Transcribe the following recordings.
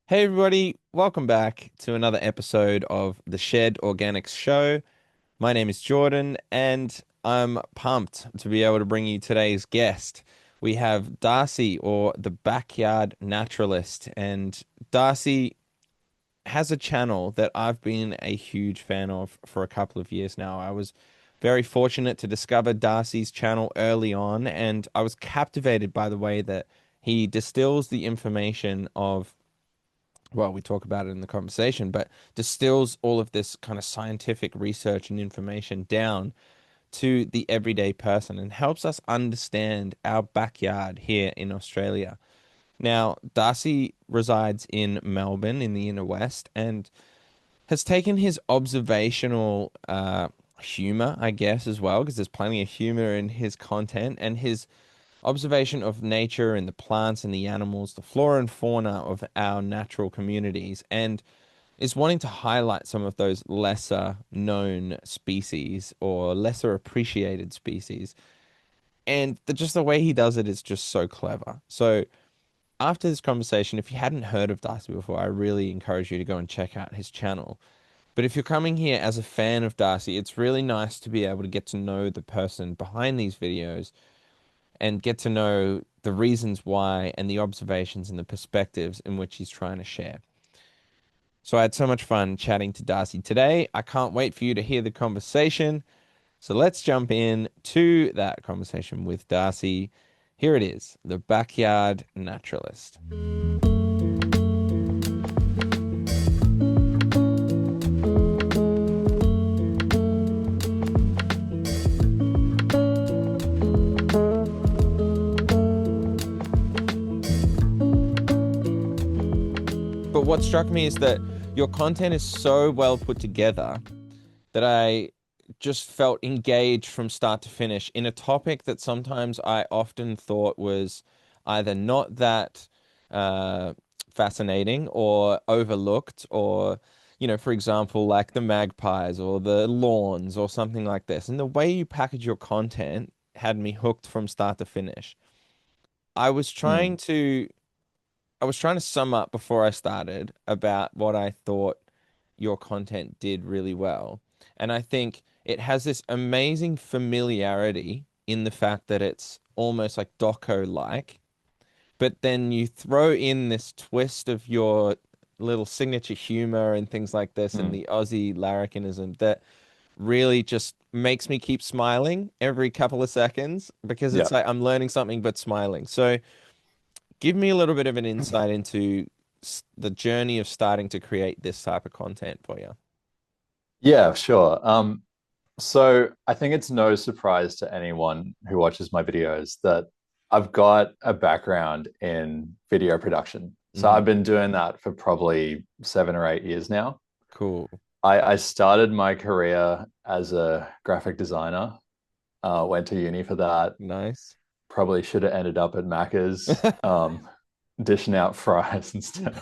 Hey everybody, welcome back to another episode of the Shed Organics Show. My name is Jordan and I'm pumped to be able to bring you today's guest. We have Darcy, or the Backyard Naturalist, and Darcy has a channel that I've been a huge fan of for a couple of years now. I was very fortunate to discover Darcy's channel early on, and I was captivated by the way that he distills the information of, well, we talk about it in the conversation, but distills all of this kind of scientific research and information down to the everyday person and helps us understand our backyard here in Australia. Now, Darcy resides in Melbourne in the inner west and has taken his observational humor, I guess, as well, because there's plenty of humor in his content and his observation of nature and the plants and the animals, the flora and fauna of our natural communities, and is wanting to highlight some of those lesser known species or lesser appreciated species. And just the way he does it is just so clever. So after this conversation, if you hadn't heard of Darcy before, I really encourage you to go and check out his channel. But if you're coming here as a fan of Darcy, it's really nice to be able to get to know the person behind these videos and get to know the reasons why and the observations and the perspectives in which he's trying to share. So I had so much fun chatting to Darcy today. I can't wait for you to hear the conversation. So let's jump in to that conversation with Darcy. Here it is, the Backyard Naturalist. But what struck me is that your content is so well put together that I just felt engaged from start to finish in a topic that sometimes I often thought was either not that uh, fascinating or overlooked, or, for example, like the magpies or the lawns or something like this. And the way you package your content had me hooked from start to finish. I was trying Mm. to I was trying to sum up before I started about what I thought your content did really well. And I think it has this amazing familiarity in the fact that it's almost like doco-like, but then you throw in this twist of your little signature humor and things like this and Mm. the Aussie larrikinism that really just makes me keep smiling every couple of seconds because Yeah. it's like I'm learning something but smiling. So give me a little bit of an insight into the journey of starting to create this type of content for you. Yeah, sure. So I think it's no surprise to anyone who watches my videos that I've got a background in video production. So Hmm. I've been doing that for probably 7 or 8 years now. Cool. I started my career as a graphic designer, went to uni for that. Nice. Probably should have ended up at Macca's, dishing out fries instead.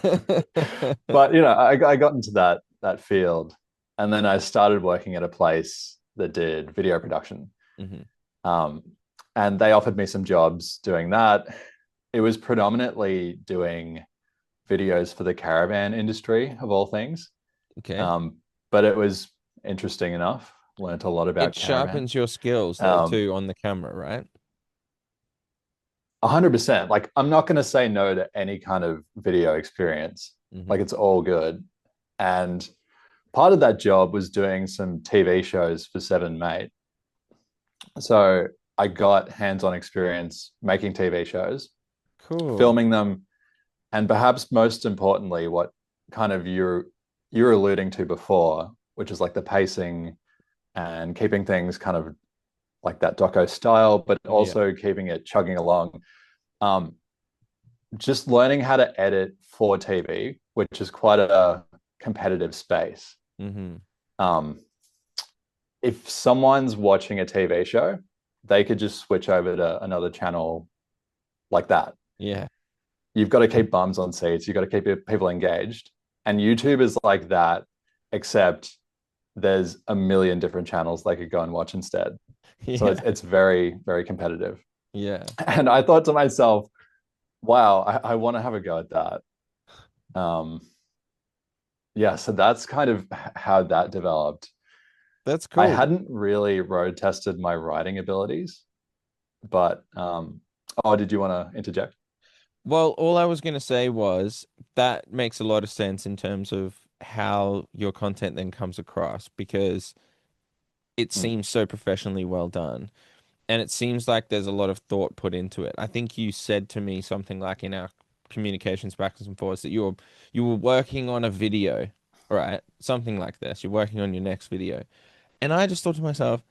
But I got into that field, and then I started working at a place that did video production. Hmm. Um, and they offered me some jobs doing that. It was predominantly doing videos for the caravan industry, of all things. Okay. Um, but it was interesting enough. Learned a lot It about caravan. sharpens your skills though Um, too on the camera, right? 100%. Like, I'm not going to say no to any kind of video experience. Like, Hmm. it's all good. And part of that job was doing some TV shows for Seven Mate. So I got hands-on experience making TV shows, Cool. filming them, and perhaps most importantly, what kind of you're alluding to before, which is like the pacing and keeping things kind of like that doco style, but Yeah. also keeping it chugging along. Um, just learning how to edit for TV, which is quite a competitive space. Hmm. Um, if someone's watching a TV show, they could just switch over to another channel like that. Yeah. You've got to keep bums on seats. You've got to keep people engaged. And YouTube is like that, except there's a million different channels they could go and watch instead. So Yeah. it's very, very competitive. Yeah. And I thought to myself, wow, I want to have a go at that. Um, yeah, so that's kind of how that developed. That's I cool. hadn't really road tested my writing abilities, but oh, did you want to interject? Well, all I was going to say was that makes a lot of sense in terms of how your content then comes across because it Mm. seems so professionally well done. And it seems like there's a lot of thought put into it. I think you said to me something like in our communications backwards and forwards that you were working on a video, right? Something like this. You're working on your next video. And I just thought to myself,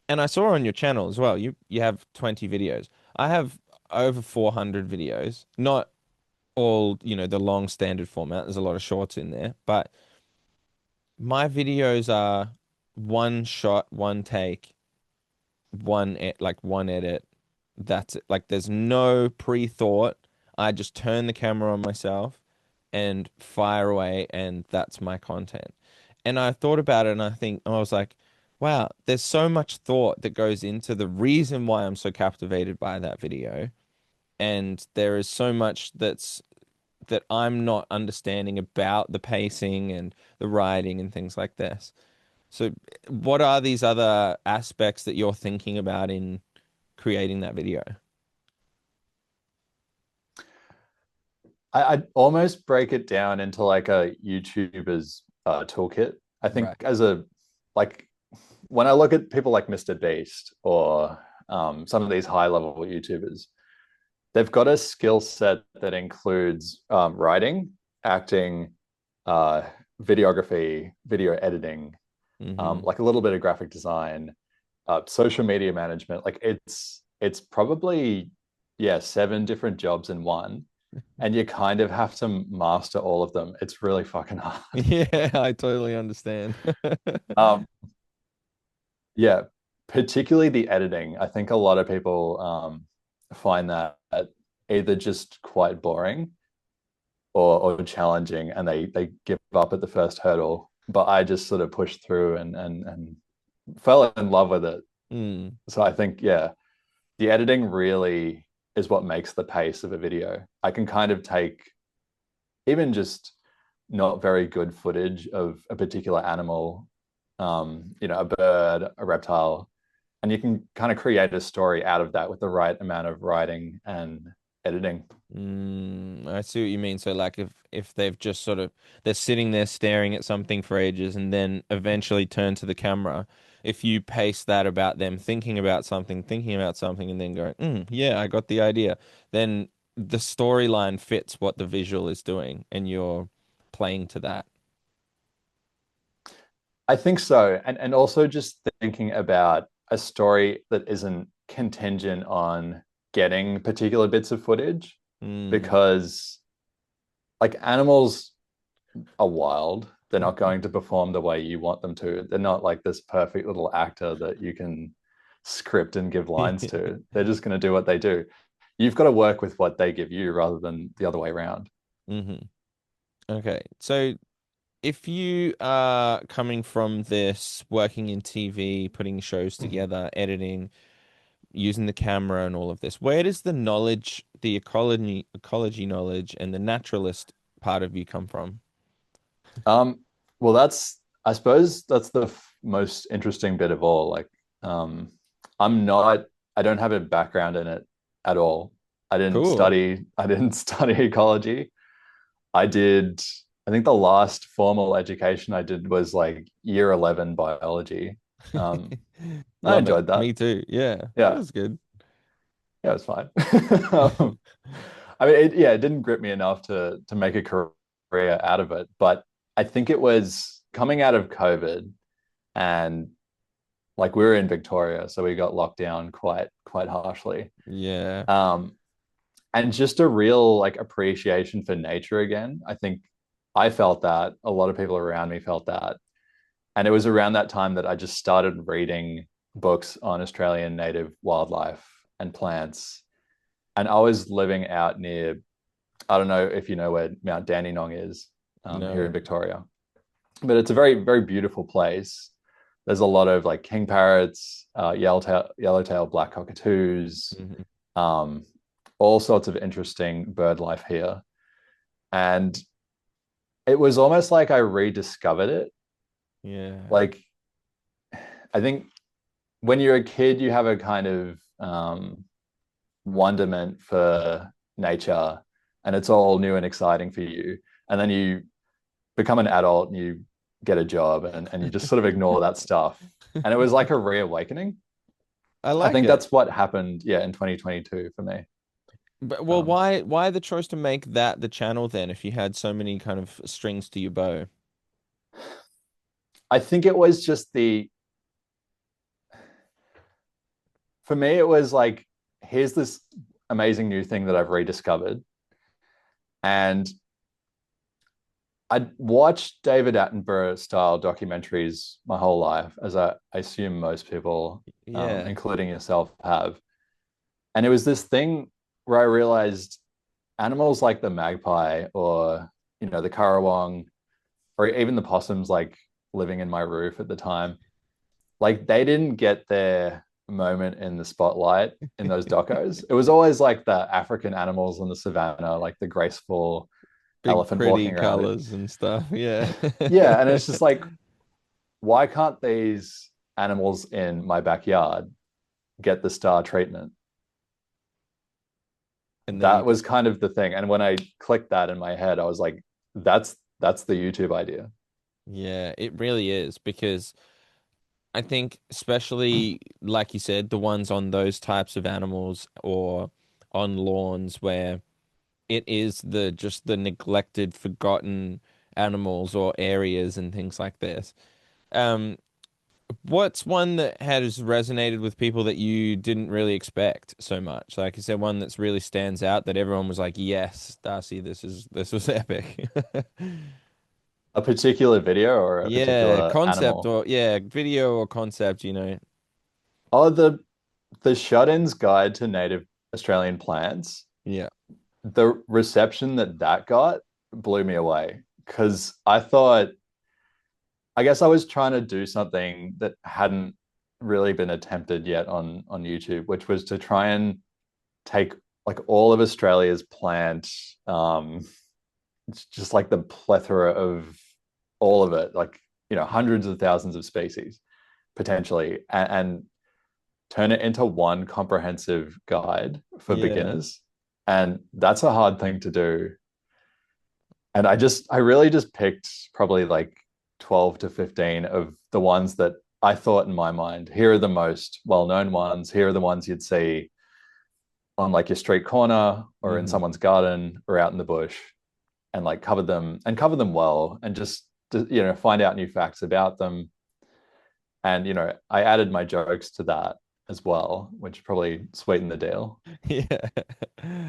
and I saw on your channel as well, you have 20 videos. I have over 400 videos, not all, the long standard format. There's a lot of shorts in there, but my videos are one shot, one take, one edit. That's it. Like there's no pre-thought. I just turn the camera on myself and fire away, and that's my content. And I thought about it, and I was like, wow, there's so much thought that goes into the reason why I'm so captivated by that video. And there is so much that I'm not understanding about the pacing and the writing and things like this. So, what are these other aspects that you're thinking about in creating that video? I'd almost break it down into like a YouTuber's toolkit. I think Right. as a like when I look at people like Mr. Beast or some of these high level YouTubers, they've got a skill set that includes writing, acting, uh, videography, video editing, Mm-hmm. like a little bit of graphic design, social media management. Like it's probably yeah 7 different jobs in one, and you kind of have to master all of them. It's really fucking hard. Yeah, I totally understand. Um, yeah, particularly the editing. I think a lot of people find that either just quite boring or challenging, and they give up at the first hurdle. But I just sort of pushed through and fell in love with it. Mm. So I think yeah, the editing really is what makes the pace of a video. I can kind of take even just not very good footage of a particular animal, a bird, a reptile, and you can kind of create a story out of that with the right amount of writing and editing. I see what you mean. So like if they've just sort of they're sitting there staring at something for ages and then eventually turn to the camera, if you pace that about them thinking about something and then going, yeah, I got the idea, then the storyline fits what the visual is doing and you're playing to that. I think so. And also just thinking about a story that isn't contingent on getting particular bits of footage Mm. because like animals are wild. They're not going to perform the way you want them to. They're not like this perfect little actor that you can script and give lines to. They're just going to do what they do. You've got to work with what they give you rather than the other way around. hmm Okay. So if you are coming from this, working in TV, putting shows together, editing, using the camera and all of this, where does the knowledge, the ecology knowledge and the naturalist part of you come from? Um, well, I suppose that's the most interesting bit of all. Like, um, I'm not, I don't have a background in it at all. Cool. I didn't study ecology. I did, I think the last formal education I did was like year 11 biology. Um, I Oh, no, enjoyed that. me too. Yeah, that Yeah, was good. yeah, it was fine. Um, I mean, yeah, it didn't grip me enough to make a career out of it, but I think it was coming out of COVID and like we were in Victoria, so we got locked down quite harshly. Yeah. Um, and just a real like appreciation for nature again. I think I felt that a lot of people around me felt that, and it was around that time that I just started reading books on Australian native wildlife and plants. And I was living out near, I don't know if you know where Mount Dandenong is, here in No. Victoria, but it's a very beautiful place. There's a lot of like king parrots, yellowtail black cockatoos, hmm um, all sorts of interesting bird life here. And it was almost like I rediscovered it. Yeah. Like, I think when you're a kid, you have a kind of wonderment for nature, and it's all new and exciting for you. And then you become an adult and you get a job, and you just sort of ignore that stuff. And it was like a reawakening. I I like think it. that's what happened, yeah, in 2022 for me. But well, Um, why the choice to make that the channel then if you had so many kind of strings to your bow? I think it was just for me, it was like, here's this amazing new thing that I've rediscovered. And I'd watched David Attenborough style documentaries my whole life, as I assume most people, Yeah. including yourself, have. And it was this thing where I realized animals like the magpie, or the currawong, or even the possums, like living in my roof at the time, like they didn't get their moment in the spotlight in those docos. It was always like the African animals in the savannah, like the graceful Big elephant pretty walking around it. colors and stuff. Yeah. Yeah, and it's just like, why can't these animals in my backyard get the star treatment? And then you That was kind of the thing. And when I clicked that in my head, I was like, that's the YouTube idea. yeah, it really is because I think especially like you said, the ones on those types of animals or on lawns where it is the just the neglected, forgotten animals or areas and things like this. Um, what's one that has resonated with people that you didn't really expect so much? Like, is there one that's really stands out that everyone was like, "Yes, Darcy, this was epic." A particular video or a Yeah, particular concept animal. or yeah, video or concept, Oh, the Shut-in's Guide to Native Australian Plants. Yeah. The reception that got blew me away, because I guess I was trying to do something that hadn't really been attempted yet on YouTube, which was to try and take like all of Australia's plant, it's just like the plethora of all of it, like hundreds of thousands of species potentially, and turn it into one comprehensive guide for Yeah. beginners. And that's a hard thing to do. And I really just picked probably like 12 to 15 of the ones that I thought in my mind, here are the most well-known ones. Here are the ones you'd see on like your street corner or in Hmm. someone's garden or out in the bush, and like cover them well, and just find out new facts about them. And I added my jokes to that as well, which probably sweetened the deal. Yeah.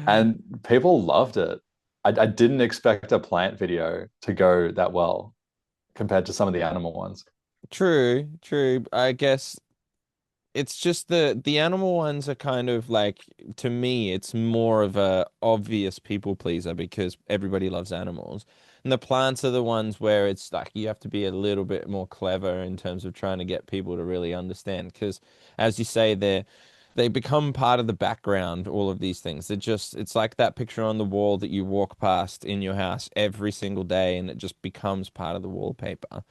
And people loved it. I didn't expect a plant video to go that well compared to some of the animal ones. True, true. I guess it's just the animal ones are kind of like to me it's more of a obvious people pleaser because everybody loves animals. And the plants are the ones where it's like you have to be a little bit more clever in terms of trying to get people to really understand because as you say they become part of the background, all of these things. It's like that picture on the wall that you walk past in your house every single day and it just becomes part of the wallpaper.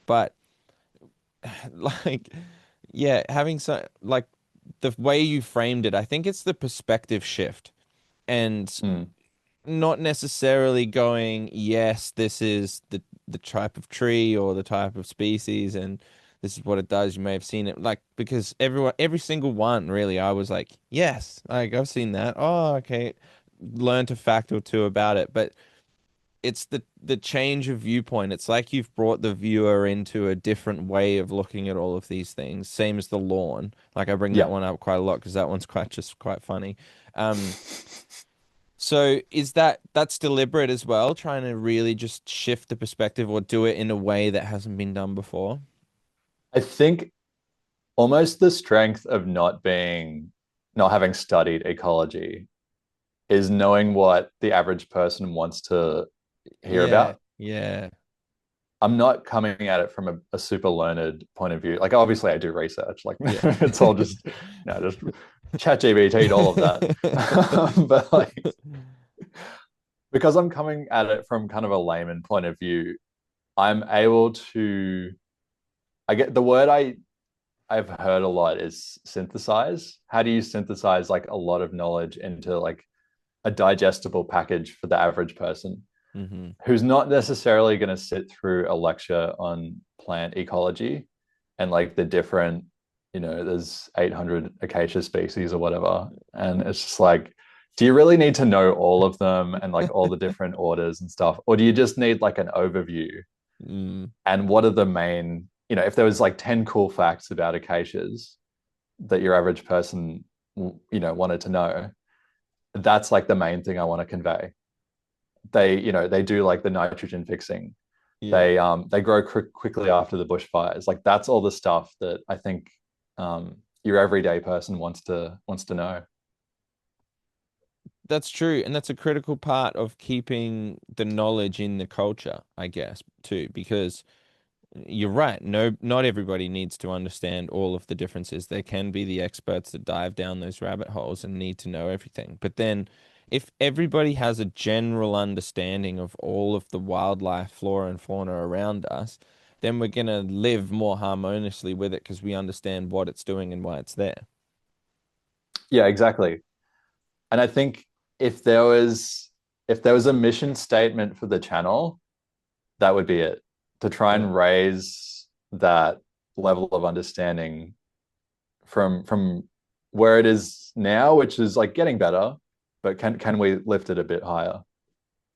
But like yeah, having so like the way you framed it, I think it's the perspective shift and Mm. not necessarily going, yes, this is the type of tree or the type of species and this is what it does. You may have seen it like because every single one really, I was like, yes, like I've seen that. Oh, okay. Learned a fact or two about it, but it's the change of viewpoint. It's like you've brought the viewer into a different way of looking at all of these things. Same as the lawn. Like I bring that Yeah. one up quite a lot because that one's quite funny. So is that's deliberate as well, trying to really just shift the perspective or do it in a way that hasn't been done before? I think almost the strength of not having studied ecology is knowing what the average person wants to hear Yeah, about. yeah, I'm not coming at it from a super learned point of view. Like obviously I do research. Like yeah. it's all just just chat GBT all of that. But like because I'm coming at it from kind of a layman point of view, I'm able to I get the word I've heard a lot is synthesize. How do you synthesize like a lot of knowledge into like a digestible package for the average person Hmm. who's not necessarily going to sit through a lecture on plant ecology and like the different, there's 800 acacia species or whatever. And it's just like, do you really need to know all of them and like all the different orders and stuff? Or do you just need like an overview? Mm, And what are the main, if there was like 10 cool facts about acacias that your average person, wanted to know, that's like the main thing I want to convey. They do like the nitrogen fixing. yeah. They grow quickly after the bushfires. Like that's all the stuff that I think your everyday person wants to know. That's true, and that's a critical part of keeping the knowledge in the culture, I guess, too, because you're right. No, not everybody needs to understand all of the differences. There can be the experts that dive down those rabbit holes and need to know everything. But then, if everybody has a general understanding of all of the wildlife, flora, and fauna around us, then we're going to live more harmoniously with it because we understand what it's doing and why it's there. Yeah, exactly. And I think if there was if there was a mission statement for the channel, that would be it. To try Yeah. and raise that level of understanding from where it is now, which is like getting better, but can we lift it a bit higher?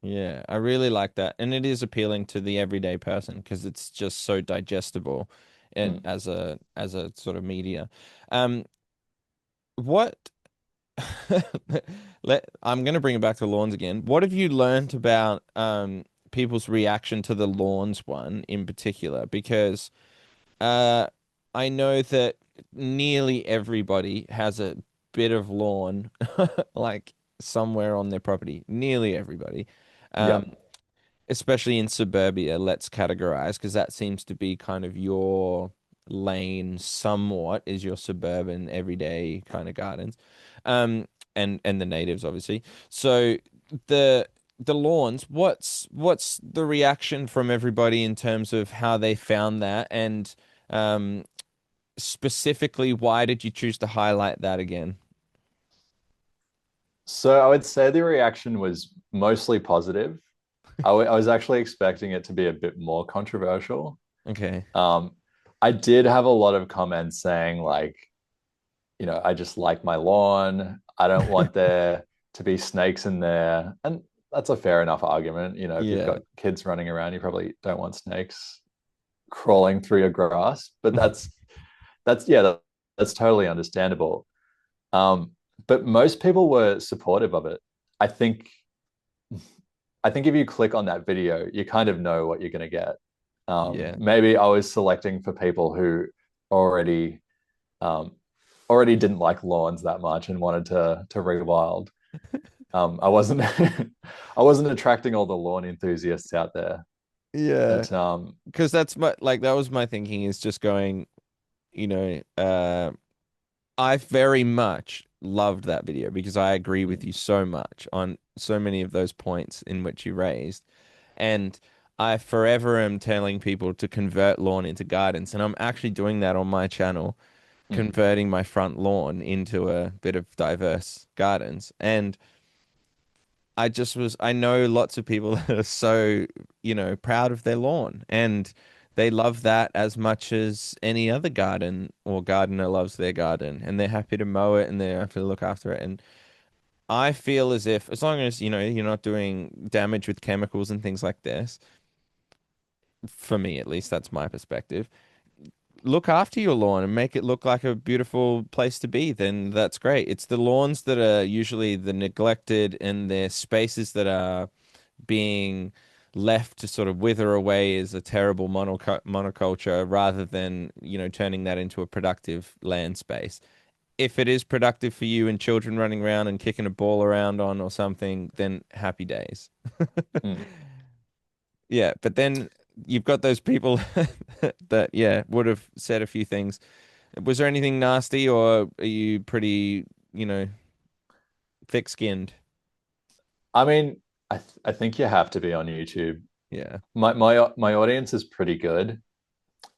Yeah, I really like that. And it is appealing to the everyday person because it's just so digestible Mm. as a sort of media. Um, what I'm going to bring it back to lawns again. What have you learned about people's reaction to the lawns one in particular? Because uh I know that nearly everybody has a bit of lawn like somewhere on their property. Nearly everybody. Yeah. Um, especially in suburbia, let's categorize because that seems to be kind of your lane somewhat is your suburban everyday kind of gardens. Um, and the natives obviously. So the the lawns, what's the reaction from everybody in terms of how they found that and specifically why did you choose to highlight that again? So I would say the reaction was mostly positive. I was actually expecting it to be a bit more controversial. Okay. Um, I did have a lot of comments saying like, I just like my lawn. I don't want there to be snakes in there. And that's a fair enough argument. If you've Yeah. got kids running around, you probably don't want snakes crawling through your grass. But that's yeah, that's totally understandable. Um, but most people were supportive of it. I think I think if you click on that video, you kind of know what you're going to get. Yeah. Maybe I was selecting for people who already um, already didn't like lawns that much and wanted to rewild. I wasn't I wasn't attracting all the lawn enthusiasts out there. Yeah. But Because that's my like that was my thinking is just going, I very much loved that video because I agree with you so much on so many of those points in which you raised. And I forever am telling people to convert lawn into gardens. And I'm actually doing that on my channel, mm, converting my front lawn into a bit of diverse gardens. And I know lots of people that are so, proud of their lawn and they love that as much as any other garden or gardener loves their garden and they're happy to mow it and they're happy to look after it. And I feel as if, as long as, you're not doing damage with chemicals and things like this, for me at least, that's my perspective. Look after your lawn and make it look like a beautiful place to be, then that's great. It's the lawns that are usually the neglected and the spaces that are being left to sort of wither away as a terrible monoculture rather than, turning that into a productive land space. If it is productive for you and children running around and kicking a ball around on or something, then happy days. mm. Yeah, but then you've got those people that, yeah, would have said a few things. Was there anything nasty or are you pretty, thick-skinned? I mean, I think you have to be on YouTube. Yeah. My audience is pretty good.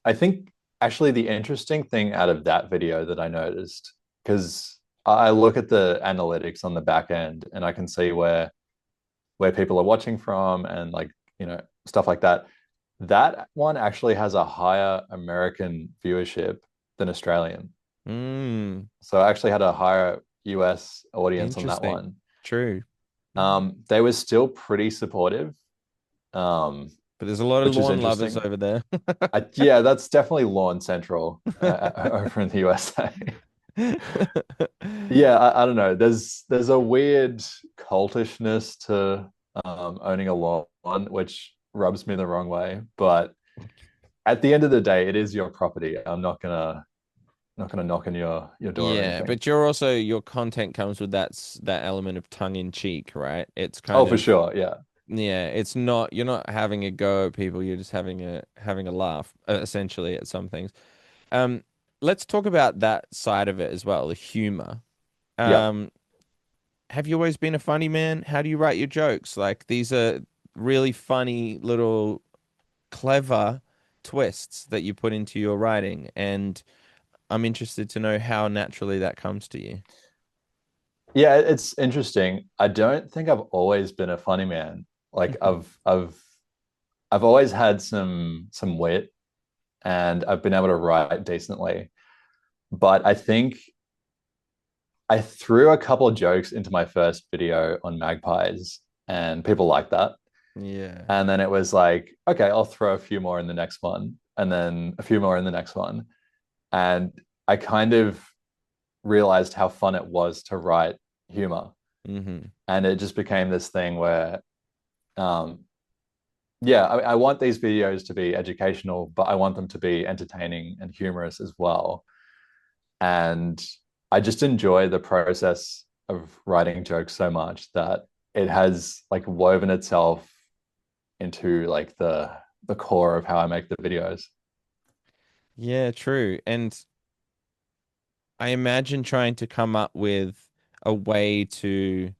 I think actually the interesting thing out of that video that I noticed, because I look at the analytics on the back end and I can see where people are watching from and like, stuff like that. That one actually has a higher American viewership than Australian. Mm, So I actually had a higher US audience on that interesting. one. True. They were still pretty supportive, um, But there's a lot of which is lawn lovers interesting. over there. Yeah, that's definitely Lawn Central over in the USA. Yeah, I don't know. There's a weird cultishness to owning a lawn, which rubs me the wrong way. But at the end of the day, it is your property. I'm not gonna knock on your door or Yeah, anything. but you're also your content comes with that element of tongue in cheek, right? It's Oh, kind for of sure. Yeah. yeah, it's not you're not having a go at people, you're just having a laugh essentially at some things. Um, let's talk about that side of it as well, the humor. Yeah. Um, have you always been a funny man? How do you write your jokes? Like these are really funny little clever twists that you put into your writing, and I'm interested to know how naturally that comes to you. Yeah, it's interesting. I don't think I've always been a funny man. Like I've always had some wit and I've been able to write decently. But I think I threw a couple of jokes into my first video on magpies and people like that. Yeah. And then it was like, okay, I'll throw a few more in the next one and then a few more in the next one. And I kind of realized how fun it was to write humor. Hmm. And it just became this thing where, um, yeah, I want these videos to be educational, but I want them to be entertaining and humorous as well. And I just enjoy the process of writing jokes so much that it has like woven itself into like the core of how I make the videos. Yeah, true. And I imagine trying to come up with a way to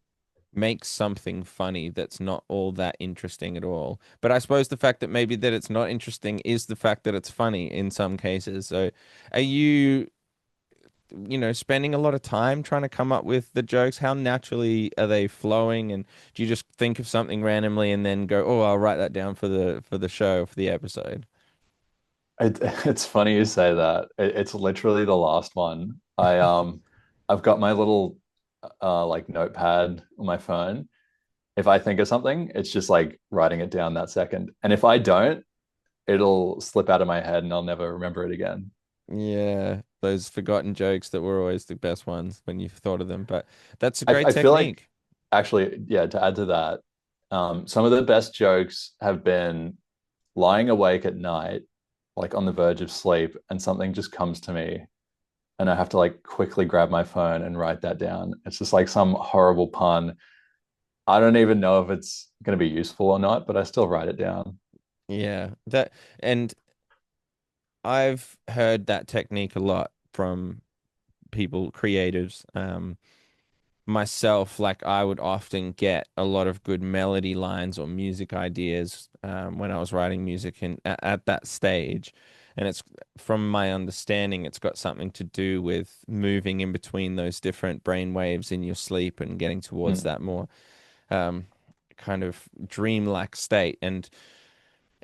make something funny that's not all that interesting at all. But I suppose the fact that maybe that it's not interesting is the fact that it's funny in some cases. So are you, spending a lot of time trying to come up with the jokes? How naturally are they flowing? And do you just think of something randomly and then go, "Oh, I'll write that down for the show, for the episode"? It's funny you say that. It's literally the last one. I've got my little like notepad on my phone. If I think of something, it's just like writing it down that second. And if I don't, it'll slip out of my head and I'll never remember it again. Yeah, those forgotten jokes that were always the best ones when you've thought of them. But that's a I, great I feel like technique. actually, yeah, to add to that, some of the best jokes have been lying awake at night, like on the verge of sleep, and something just comes to me and I have to like quickly grab my phone and write that down. It's just like some horrible pun. I don't even know if it's going to be useful or not, but I still write it down. Yeah, that and I've heard that technique a lot from people, creatives. Myself, like I would often get a lot of good melody lines or music ideas when I was writing music and at that stage. And it's from my understanding, it's got something to do with moving in between those different brain waves in your sleep and getting towards Mm. that more um, kind of dreamlike state. And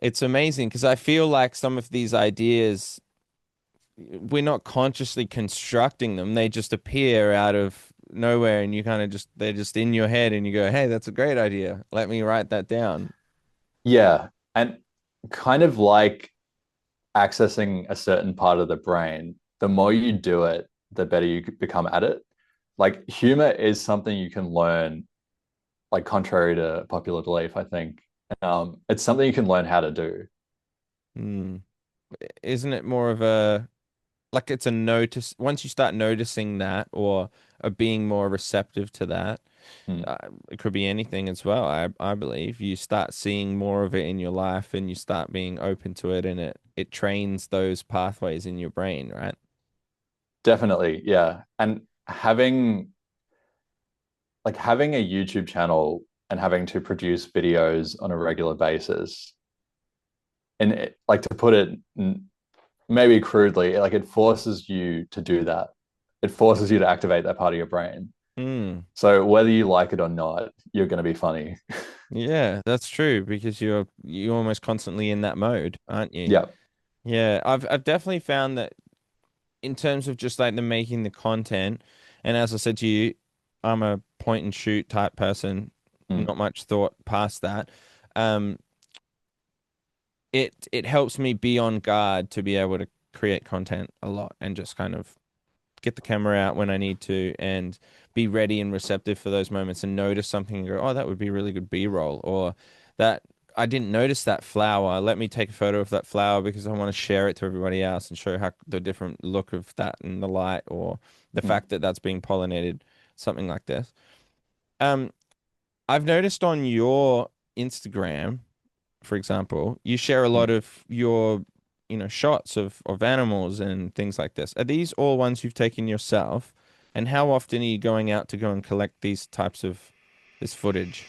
it's amazing because I feel like some of these ideas, we're not consciously constructing them. They just appear out of nowhere and you kind of just, they're just in your head and you go, hey, that's a great idea. Let me write that down. Yeah. And kind of like accessing a certain part of the brain, the more you do it, the better you become at it. Like humor is something you can learn, like contrary to popular belief, I think. It's something you can learn how to do. Hmm. Isn't it more of a, like it's a notice, once you start noticing that or being more receptive to that, Hmm. it could be anything as well. I believe you start seeing more of it in your life and you start being open to it and it trains those pathways in your brain, right? Definitely, yeah. And having a YouTube channel and having to produce videos on a regular basis. And like to put it maybe crudely, like it forces you to do that. It forces you to activate that part of your brain. Mm. So whether you like it or not, you're going to be funny. Yeah, that's true because you're almost constantly in that mode, aren't you? Yeah. Yeah, I've definitely found that in terms of just like the making the content, and as I said to you, I'm a point and shoot type person, Mm. not much thought past that. Um, it helps me be on guard to be able to create content a lot and just kind of get the camera out when I need to and be ready and receptive for those moments and notice something and go, oh, that would be really good B-roll, or that I didn't notice that flower. Let me take a photo of that flower because I want to share it to everybody else and show how the different look of that in the light, or the Mm. fact that that's being pollinated, something like this. Um, I've noticed on your Instagram, for example, you share a lot Mm. of your, shots of animals and things like this. Are these all ones you've taken yourself? And how often are you going out to go and collect these types of this footage?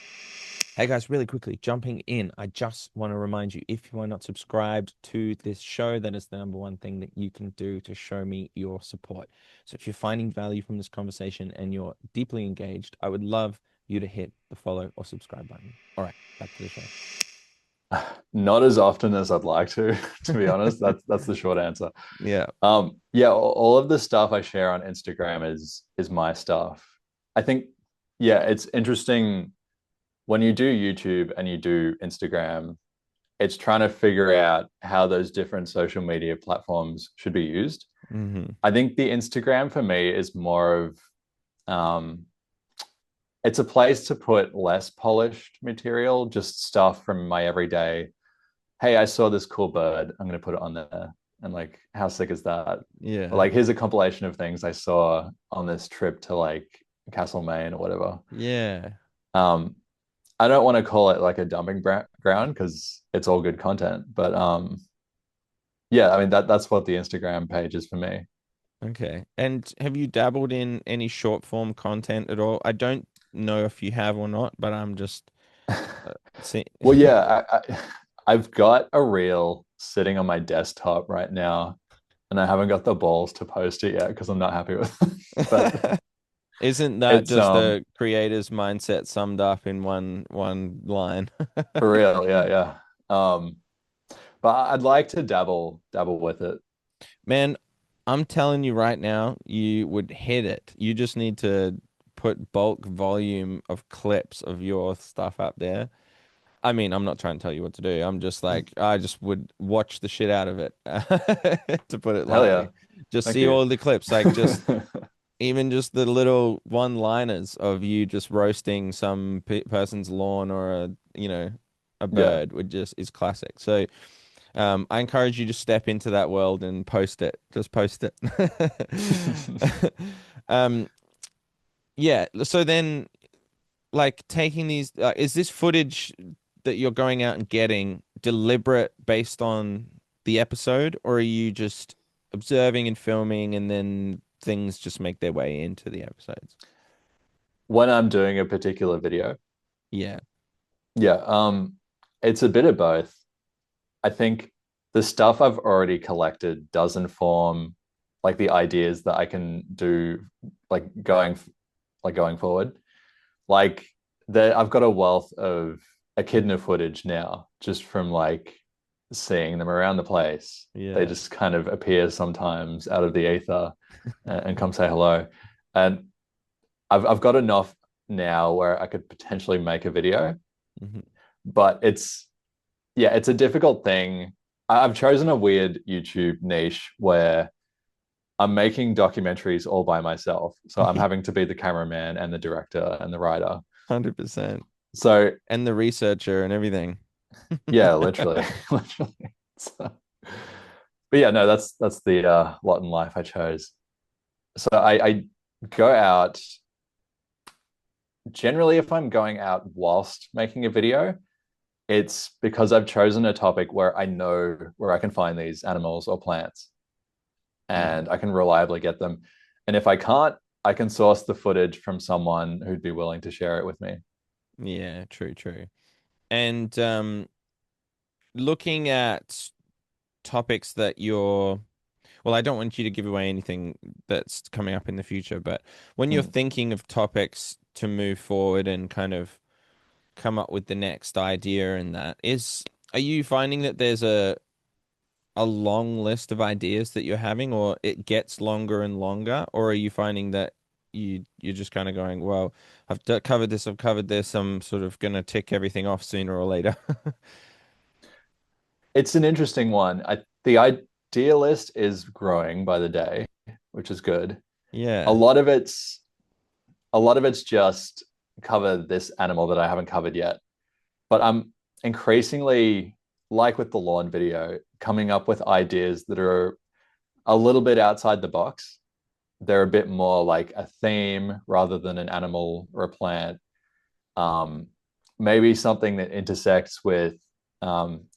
Hey guys, really quickly, jumping in, I just want to remind you, if you are not subscribed to this show, that is the number one thing that you can do to show me your support. So if you're finding value from this conversation and you're deeply engaged, I would love you to hit the follow or subscribe button. All right, back to the show. Not as often as I'd like to be honest. That's the short answer. Yeah. Yeah, all of the stuff I share on Instagram is my stuff. I think, yeah, it's interesting when you do YouTube and you do Instagram, it's trying to figure out how those different social media platforms should be used. Hmm. I think the Instagram for me is more of um, it's a place to put less polished material, just stuff from my everyday. Hey, I saw this cool bird. I'm going to put it on there. And like, how sick is that? Or Yeah. like, here's a compilation of things I saw on this trip to like Castlemaine or whatever. Yeah. Um, I don't want to call it like a dumping ground because it's all good content, but yeah, I mean that's what the Instagram page is for me. Okay. And have you dabbled in any short form content at all? I don't know if you have or not, but I'm just see. Well, yeah, I've got a reel sitting on my desktop right now, and I haven't got the balls to post it yet because I'm not happy with it. But Isn't that it's just the creator's mindset summed up in one line? for real, yeah, yeah. But I'd like to dabble with it. Man, I'm telling you right now, you would hit it. You just need to put bulk volume of clips of your stuff up there. I mean, I'm not trying to tell you what to do. I'm just like, I just would watch the shit out of it, to put it Hell yeah, lightly. Just thank see you. all the clips, like just even just the little one-liners of you just roasting some pe person's lawn or a Yeah. bird would just is classic. So, I encourage you to step into that world and post it. Just post it. Um, yeah. So then, like taking these, is this footage that you're going out and getting deliberate based on the episode, or are you just observing and filming and then things just make their way into the episodes? When I'm doing a particular video, Yeah. yeah, it's a bit of both. I think the stuff I've already collected does inform like the ideas that I can do like going forward. Like I've got a wealth of echidna footage now just from like seeing them around the place. They Yeah. just kind of appear sometimes out of the ether and come say hello. And I've got enough now where I could potentially make a video, Hmm. but it's a difficult thing. I've chosen a weird YouTube niche where I'm making documentaries all by myself. So I'm having to be the cameraman and the director and the writer. 100%. So And the researcher and everything. yeah, literally, literally. So, but yeah, no, that's the lot in life I chose. So I go out generally if I'm going out whilst making a video, it's because I've chosen a topic where I know where I can find these animals or plants Yeah. and I can reliably get them. And if I can't, I can source the footage from someone who'd be willing to share it with me. Yeah, true, true. And looking at topics that you're, well, I don't want you to give away anything that's coming up in the future, but when you're Mm. thinking of topics to move forward and kind of come up with the next idea and that is, are you finding that there's a long list of ideas that you're having, or it gets longer and longer, or are you finding that you're just kind of going, well, covered this, I've covered this, I'm sort of gonna tick everything off sooner or later? It's an interesting one. The idea list is growing by the day, which is good. A Yeah. lot of it's a lot of it's just cover this animal that I haven't covered yet. But I'm increasingly, like with the lawn video, coming up with ideas that are a little bit outside the box. They're a bit more like a theme rather than an animal or a plant. Um, Maybe something that intersects with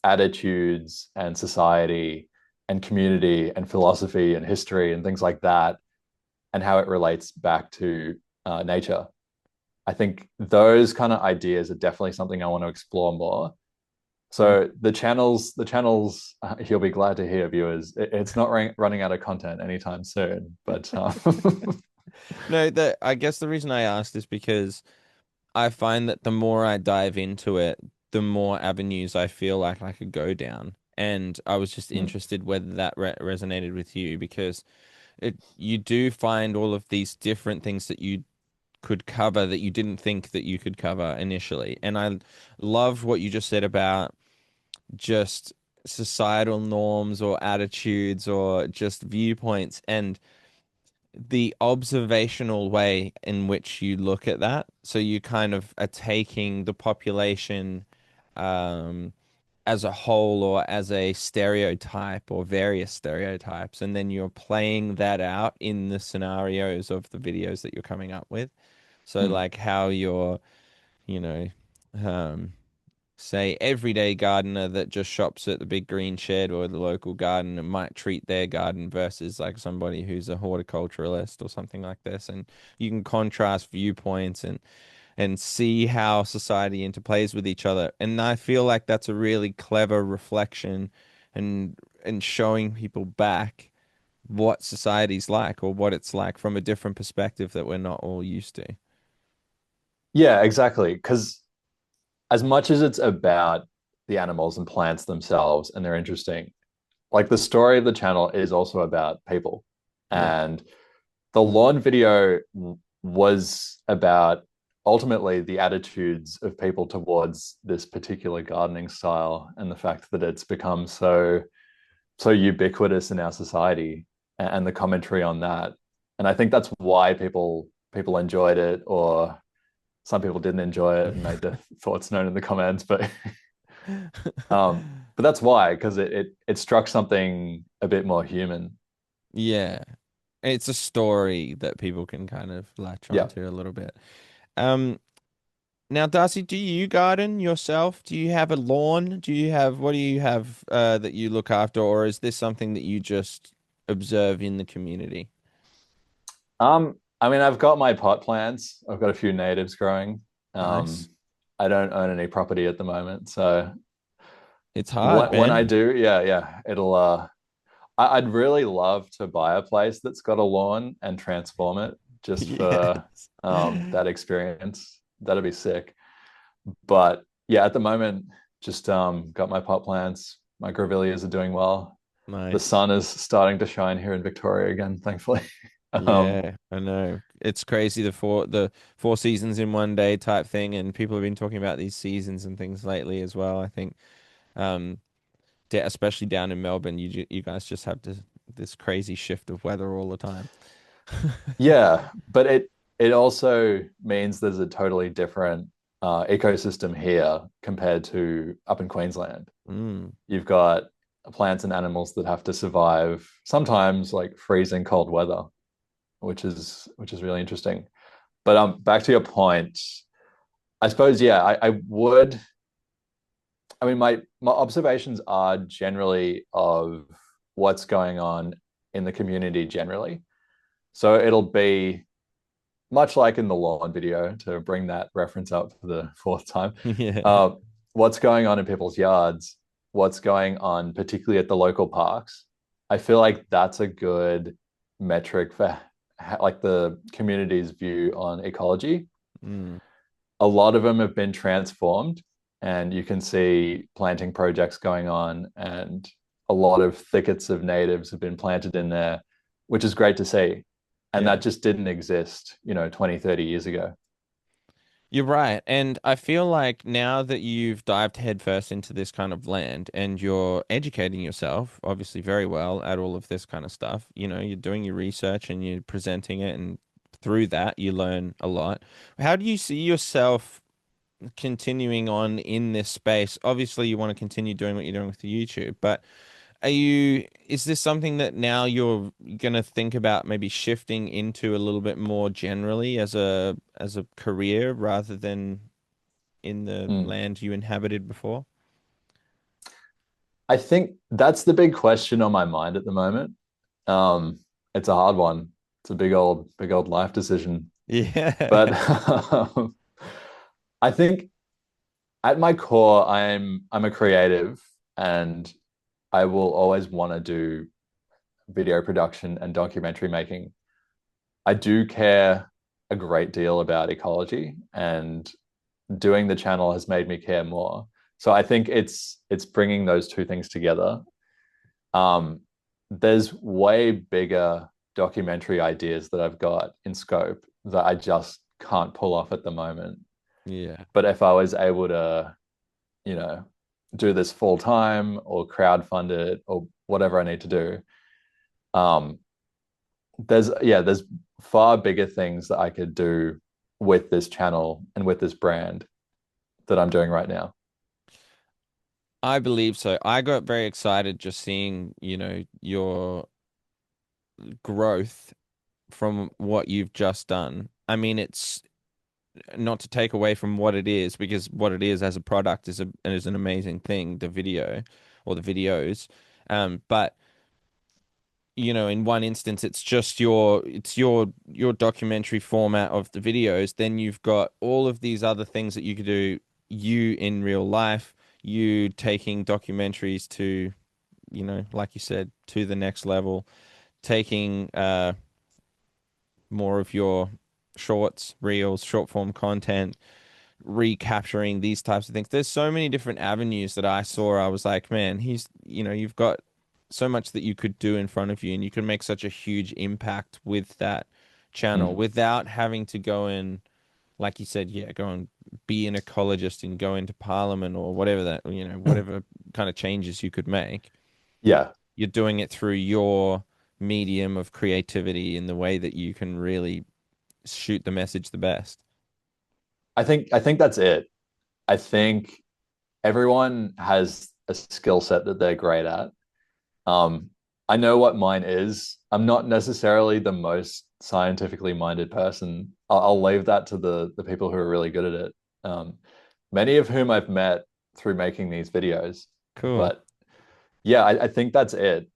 attitudes and society and community and philosophy and history and things like that, and how it relates back to nature. I think those kind of ideas are definitely something I want to explore more. Mm. So the channels, you'll be glad to hear, viewers. It's not running out of content anytime soon, but No, the I guess the reason I asked is because I find that the more I dive into it, the more avenues I feel like I could go down. And I was just mm, interested whether that resonated with you because you do find all of these different things that you could cover that you didn't think that you could cover initially. And I love what you just said about just societal norms or attitudes or just viewpoints and the observational way in which you look at that. So you kind of are taking the population um, as a whole or as a stereotype or various stereotypes, and then you're playing that out in the scenarios of the videos that you're coming up with. So mm. like how you're, you know, um, say everyday gardener that just shops at the big green shed or the local garden and might treat their garden versus like somebody who's a horticulturalist or something like this, and you can contrast viewpoints and see how society interplays with each other, and I feel like that's a really clever reflection and showing people back what society's like or what it's like from a different perspective that we're not all used to. Yeah, exactly. Because as much as it's about the animals and plants themselves and they're interesting, like the story of the channel is also about people. Yeah. And the lawn video was about ultimately the attitudes of people towards this particular gardening style and the fact that it's become so ubiquitous in our society and the commentary on that. And I think that's why people enjoyed it, or some people didn't enjoy it and made their thoughts known in the comments. But that's why, because it struck something a bit more human. Yeah. It's a story that people can kind of latch Yeah. onto a little bit. Um, Now, Darcy, do you garden yourself? Do you have a lawn? What do you have that you look after, or is this something that you just observe in the community? I mean, I've got my pot plants. I've got a few natives growing. Nice. Um, I don't own any property at the moment, so It's hard, when I man. do, yeah, it'll. I'd really love to buy a place that's got a lawn and transform it just for Yes. that experience. That'd be sick. But yeah, at the moment, just got my pot plants. My grevilleas are doing well. The Nice. sun is starting to shine here in Victoria again, thankfully. um, Yeah, I know. It's crazy the four seasons in one day type thing, and people have been talking about these seasons and things lately as well. I think, um, especially down in Melbourne, you guys just have this crazy shift of weather all the time. yeah, but it also means there's a totally different ecosystem here compared to up in Queensland. Mm. You've got plants and animals that have to survive sometimes like freezing cold weather, which is really interesting. But back to your point, I suppose yeah, I would. I mean, my observations are generally of what's going on in the community generally. So it'll be much like in the lawn video, to bring that reference up for the fourth time, Yeah. uh, what's going on in people's yards, what's going on, particularly at the local parks. I feel like that's a good metric for like the community's view on ecology. Mm. A lot of them have been transformed, and you can see planting projects going on, and a lot of thickets of natives have been planted in there, which is great to see. And Yeah. that just didn't exist, 20, 30 years ago. You're right. And I feel like now that you've dived headfirst into this kind of land and you're educating yourself, obviously very well at all of this kind of stuff, you're doing your research and you're presenting it, and through that you learn a lot. How do you see yourself continuing on in this space? Obviously, you want to continue doing what you're doing with the YouTube, but is this something that now you're gonna think about maybe shifting into a little bit more generally as a career rather than in the Mm. land you inhabited before? I think that's the big question on my mind at the moment. Um, it's a hard one. It's a big old life decision. But Yeah. I think at my core, I'm a creative, and I will always want to do video production and documentary making. I do care a great deal about ecology, and doing the channel has made me care more. So I think it's bringing those two things together. Um, there's way bigger documentary ideas that I've got in scope that I just can't pull off at the moment. Yeah. But if I was able to, you know, do this full time or crowdfund it or whatever I need to do, um, there's far bigger things that I could do with this channel and with this brand that I'm doing right now. I believe so. I got very excited just seeing, your growth from what you've just done. I mean, it's not to take away from what it is, because what it is as a product is an amazing thing, the video or the videos. But in one instance, it's just your documentary format of the videos. Then you've got all of these other things that you could do, you in real life, you taking documentaries to, like you said, to the next level, taking more of your shorts, reels, short form content, recapturing these types of things. There's so many different avenues that I saw. I was like, man, you've got so much that you could do in front of you, and you can make such a huge impact with that channel Mm. without having to go in, like you said, yeah, go and be an ecologist and go into parliament or whatever that, whatever kind of changes you could make. Yeah, You're doing it through your medium of creativity in the way that you can really shoot the message the best. I think that's it. I think everyone has a skill set that they're great at. Um, I know what mine is. I'm not necessarily the most scientifically minded person. I'll leave that to the people who are really good at it. Many of whom I've met through making these videos. Cool. But yeah, I think that's it.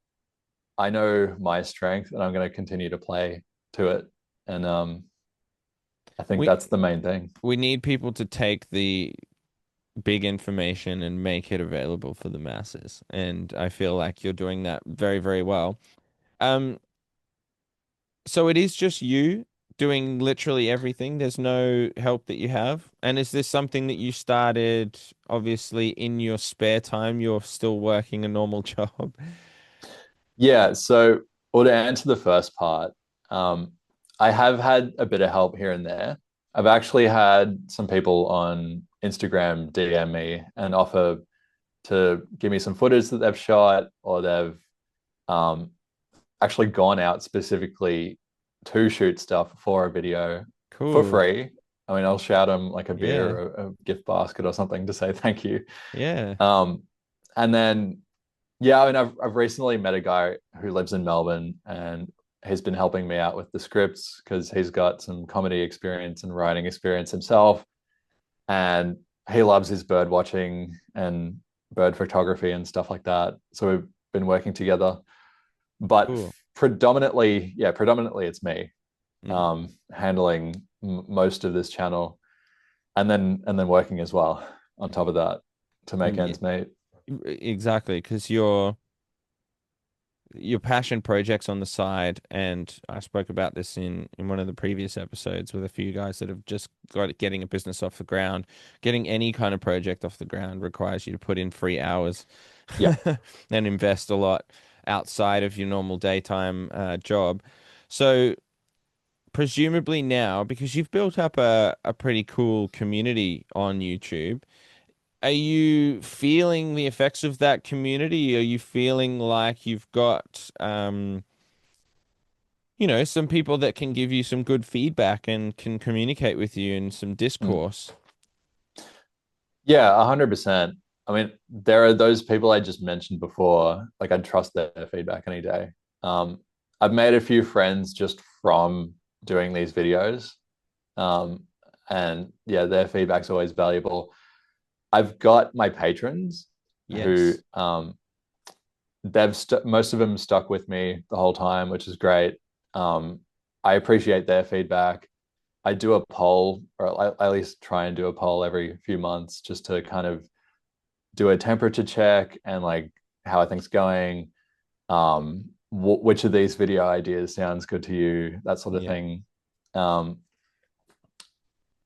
I know my strength, and I'm going to continue to play to it. And I think We that's the main thing. we need people to take the big information and make it available for the masses. And I feel like you're doing that very, very well. Um, so it is just you doing literally everything. There's no help that you have. And is this something that you started obviously in your spare time? You're still working a normal job. Yeah. So, well, to answer the first part, um, I have had a bit of help here and there. I've actually had some people on Instagram DM me and offer to give me some footage that they've shot, or they've um, actually gone out specifically to shoot stuff for a video for Cool. free. I mean, I'll shout them like a beer Yeah. or a gift basket or something to say thank you. Yeah. Um, and then yeah, I mean, I've recently met a guy who lives in Melbourne, and he's been helping me out with the scripts because he's got some comedy experience and writing experience himself, and he loves his bird watching and bird photography and stuff like that. So we've been working together, but Cool. predominantly, yeah, predominantly it's me Mm. handling most of this channel, and then working as well on top of that to make Yeah, ends meet. exactly, because your passion projects on the side, and I spoke about this in one of the previous episodes with a few guys that have just got getting a business off the ground. Getting any kind of project off the ground requires you to put in 3 hours Yeah. and invest a lot outside of your normal daytime job. So presumably now, because you've built up a pretty cool community on YouTube, are you feeling the effects of that community? Are you feeling like you've got, some people that can give you some good feedback and can communicate with you in some Mm. discourse? Yeah, 100%. I mean, there are those people I just mentioned before. Like, I'd trust their feedback any day. Um, I've made a few friends just from doing these videos. Um, and yeah, their feedback's always valuable. I've got my patrons who Yes. most of them stuck with me the whole time, which is great. Um, I appreciate their feedback. I do a poll, or I at least try and do a poll every few months just to kind of do a temperature check and like how are things going. Which of these video ideas sounds good to you, that sort of Yeah. thing. Um,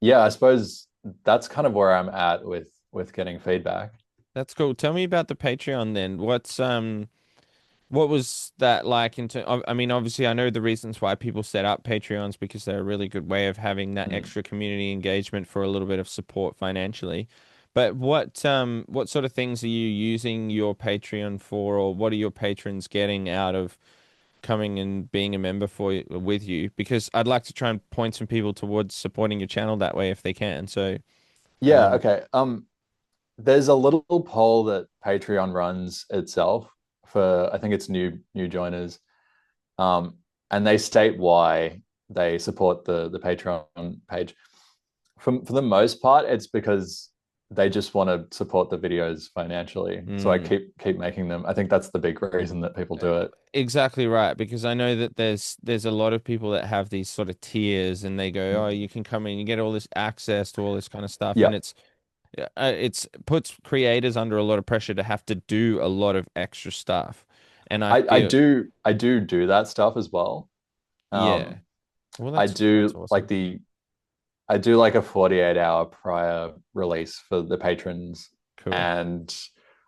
yeah, I suppose that's kind of where I'm at with getting feedback. That's cool. Tell me about the Patreon then. What was that like I mean, obviously I know the reasons why people set up Patreons because they're a really good way of having that Mm. extra community engagement for a little bit of support financially. But what sort of things are you using your Patreon for, or what are your patrons getting out of coming and being a member with you? Because I'd like to try and point some people towards supporting your channel that way if they can. So, Yeah, um, okay. There's a little poll that Patreon runs itself for, I think it's new joiners. Um, and they state why they support the Patreon page. For the most part, it's because they just want to support the videos financially. So I mm. keep making them. I think that's the big reason that people do it. Exactly right, because I know that there's a lot of people that have these sort of tiers, and they go, "Oh, you can come in, you get all this access to all this kind of stuff," and Yeah, it's puts creators under a lot of pressure to have to do a lot of extra stuff, and I I feel, do that stuff as well. yeah, Um, well, I that's do like awesome, I do like a 48-hour prior release for the patrons, cool, and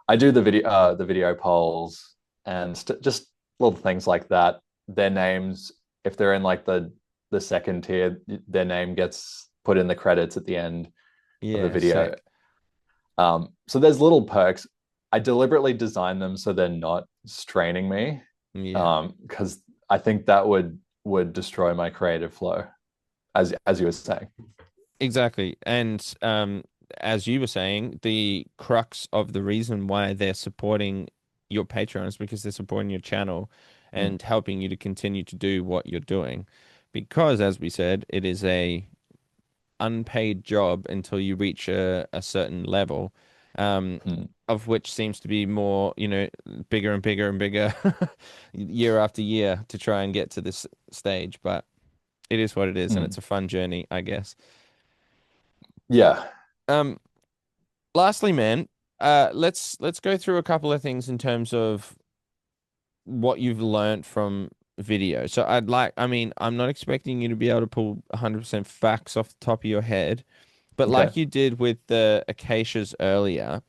I do the video polls and just little things like that. Their names, if they're in like the second tier, their name gets put in the credits at the end of the yeah, video. sick, So there's little perks. I deliberately designed them so they're not straining me, yeah. because I think that would destroy my creative flow, as you were saying. Exactly. And as you were saying, the crux of the reason why they're supporting your Patreon is because they're supporting your channel Mm. and helping you to continue to do what you're doing. Because as we said, it is a unpaid job until you reach a certain level, Mm. of which seems to be more, bigger and bigger and bigger year after year to try and get to this stage. But it is what it is, and Mm. it's a fun journey, I guess. Yeah. Um, Lastly, man, let's go through a couple of things in terms of what you've learned from video. So I mean, I'm not expecting you to be able to pull 100% facts off the top of your head, but Okay. like you did with the acacias earlier,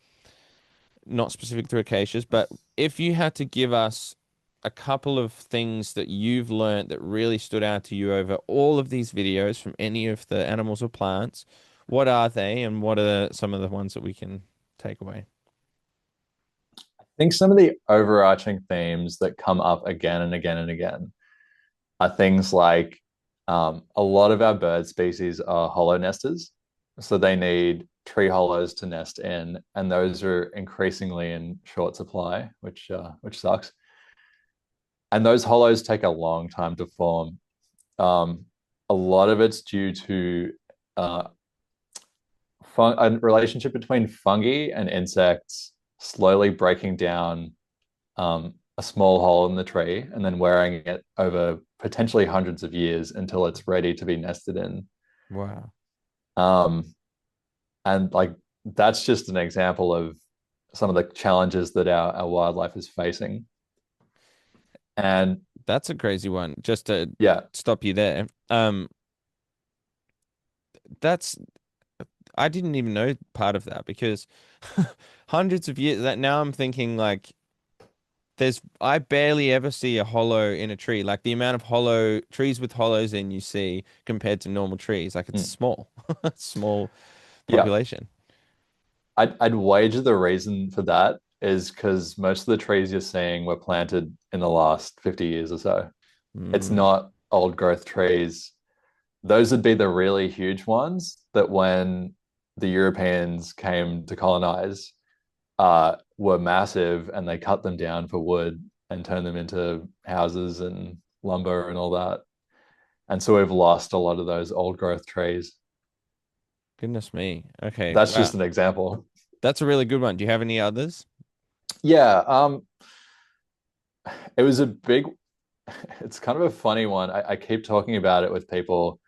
not specific to acacias, but if you had to give us a couple of things that you've learned that really stood out to you over all of these videos from any of the animals or plants, what are they, and what are some of the ones that we can take away? I think some of the overarching themes that come up again and again and again are things like, a lot of our bird species are hollow nesters. So they need tree hollows to nest in, and those are increasingly in short supply, which sucks. And those hollows take a long time to form. A lot of it's due to uh, a relationship between fungi and insects slowly breaking down a small hole in the tree and then wearing it over potentially hundreds of years until it's ready to be nested in. Wow. Um, and like that's just an example of some of the challenges that our wildlife is facing. And That's a crazy one. Just to yeah, stop you there. That's I didn't even know part of that because hundreds of years that now I'm thinking like I barely ever see a hollow in a tree. Like the amount of hollow trees with hollows in you see compared to normal trees, like it's mm, small, small yeah, population. I'd wager the reason for that is because most of the trees you're seeing were planted in the last 50 years or so. It's Mm, not old growth trees. Those would be the really huge ones that when the Europeans came to colonize, were massive and they cut them down for wood and turned them into houses and lumber and all that. And so we've lost a lot of those old growth trees. goodness me. Okay, That's wow. just an example. That's a really good one. Do you have any others? Yeah, it was a big, it's kind of a funny one. I keep talking about it with people.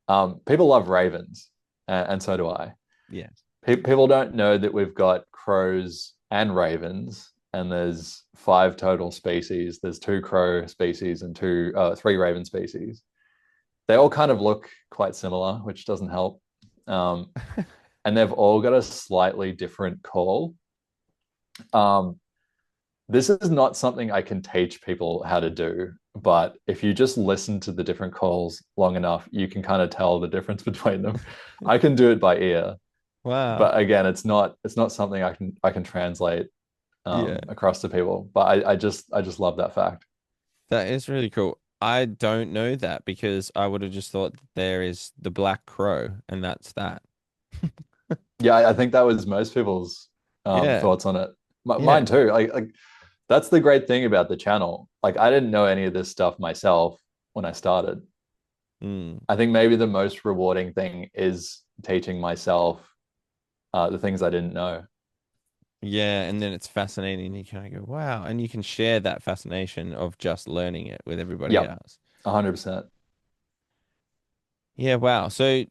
People love ravens, and so do I. Yeah. People don't know that we've got crows and ravens, and there's five total species. There's two crow species and three raven species. They all kind of look quite similar, which doesn't help. Um, and they've all got a slightly different call. Um, this is not something I can teach people how to do, but if you just listen to the different calls long enough, you can kind of tell the difference between them. I can do it by ear, Wow. but again, it's not something I can translate Yeah. across to people. But I just love that fact. That is really cool. I don't know that because I would have just thought that there is the black crow and that's that. Yeah, I think that was most people's Yeah. thoughts on it. Yeah. Mine too. Like that's the great thing about the channel. Like I didn't know any of this stuff myself when I started. Mm. I think maybe the most rewarding thing is teaching myself the things I didn't know. Yeah, and then it's fascinating. You kind of go, wow, and you can share that fascination of just learning it with everybody Yep, else. 100%. Yeah, wow. So,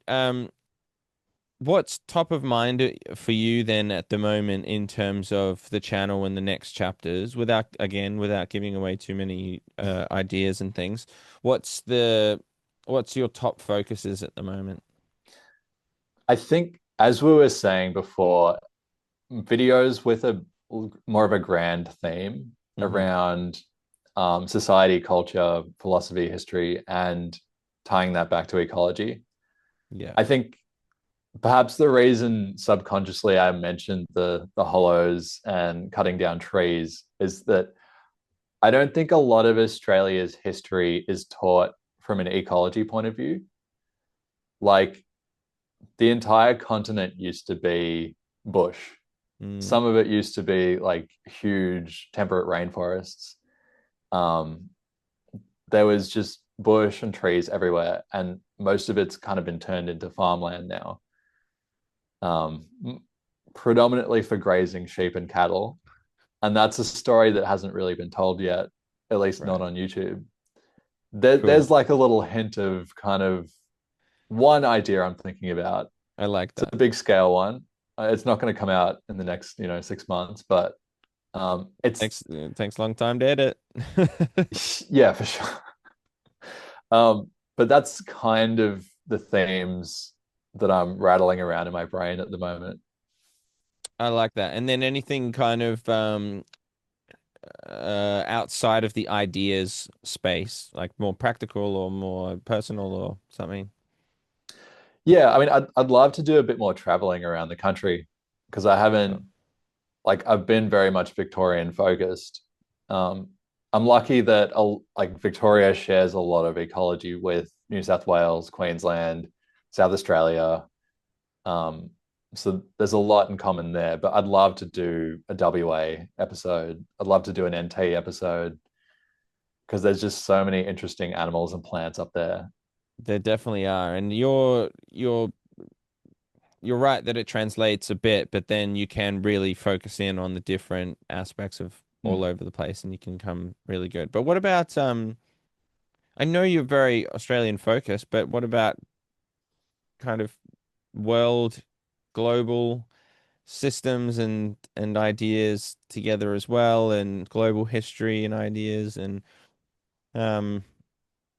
what's top of mind for you then at the moment in terms of the channel and the next chapters, without giving away too many ideas and things? What's the what's your top focuses at the moment? I think, as we were saying before, videos with a more of a grand theme Hmm. around society, culture, philosophy, history, and tying that back to ecology. Yeah. I think perhaps the reason subconsciously I mentioned the hollows and cutting down trees is that I don't think a lot of Australia's history is taught from an ecology point of view. Like the entire continent used to be bush. Mm. Some of it used to be like huge temperate rainforests. Um, there was just bush and trees everywhere, and most of it's kind of been turned into farmland now, um, predominantly for grazing sheep and cattle. And that's a story that hasn't really been told yet, at least not Right. on YouTube. Cool. There's like a little hint of kind of one idea I'm thinking about. I like It's that. a big scale one. It's not going to come out in the next 6 months, but it's Takes a long time to edit. yeah, for sure. But that's kind of the themes that I'm rattling around in my brain at the moment. I like that. And then anything kind of outside of the ideas space, like more practical or more personal or something. Yeah, I mean, I'd love to do a bit more traveling around the country because I Sure. haven't like I've been very much Victorian focused. Um, I'm lucky that like Victoria shares a lot of ecology with New South Wales, Queensland, South Australia. Um, so there's a lot in common there, but I'd love to do a WA episode. I'd love to do an NT episode because there's just so many interesting animals and plants up there. There definitely are. And you're right that it translates a bit, but then you can really focus in on the different aspects of all Mm. over the place and you can come really good. But what about I know you're very Australian focused, but what about kind of world, global systems and ideas together as well, and global history and ideas. And um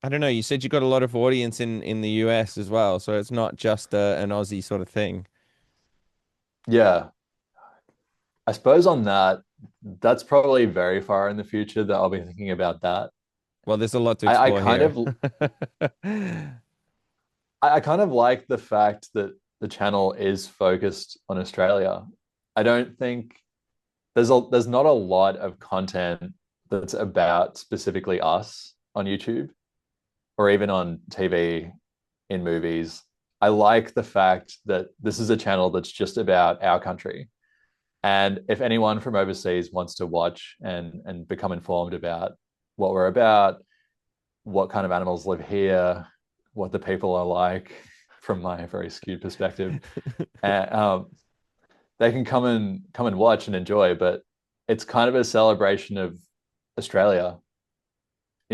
I don't know, you said you got a lot of audience in the US as well, so it's not just an Aussie sort of thing. Yeah, I suppose on that, that's probably very far in the future that I'll be thinking about that. Well, there's a lot to I explore kind here. of I kind of like the fact that the channel is focused on Australia. I don't think there's not a lot of content that's about specifically us on YouTube or even on TV in movies. I like the fact that this is a channel that's just about our country. And if anyone from overseas wants to watch and become informed about what we're about, what kind of animals live here, what the people are like, from my very skewed perspective, and, they can come and watch and enjoy. But it's kind of a celebration of Australia.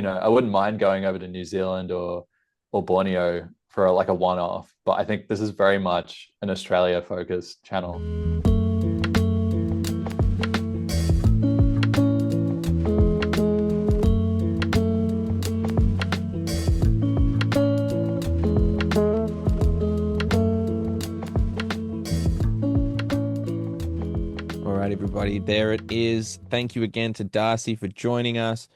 I wouldn't mind going over to New Zealand or Borneo for like a one-off, but I think this is very much an Australia focused channel. All right, everybody, there it is. Thank you again to Darcy for joining us.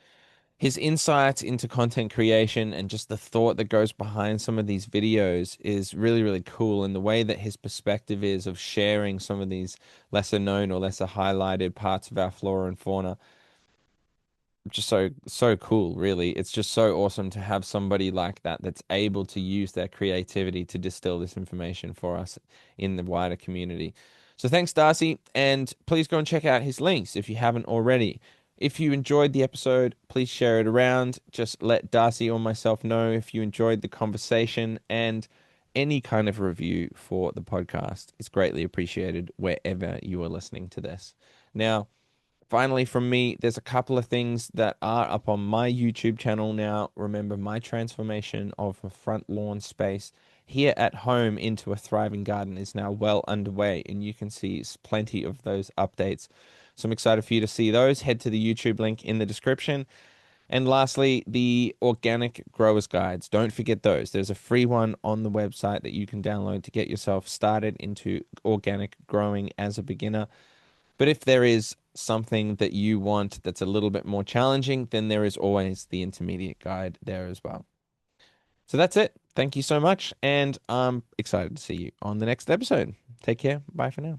His insights into content creation and just the thought that goes behind some of these videos is really, really cool. And the way that his perspective is of sharing some of these lesser known or lesser highlighted parts of our flora and fauna, just so cool, really. It's just so awesome to have somebody like that that's able to use their creativity to distill this information for us in the wider community. So thanks, Darcy, and please go and check out his links if you haven't already. If you enjoyed the episode, please share it around. Just let Darcy or myself know if you enjoyed the conversation, and any kind of review for the podcast is greatly appreciated wherever you are listening to this. Now, finally, from me, there's a couple of things that are up on my YouTube channel now. Remember, my transformation of a front lawn space here at home into a thriving garden is now well underway, and you can see plenty of those updates. So I'm excited for you to see those. Head to the YouTube link in the description. And lastly, the organic growers guides. Don't forget those. There's a free one on the website that you can download to get yourself started into organic growing as a beginner. But if there is something that you want that's a little bit more challenging, then there is always the intermediate guide there as well. So that's it. Thank you so much. And I'm excited to see you on the next episode. Take care. Bye for now.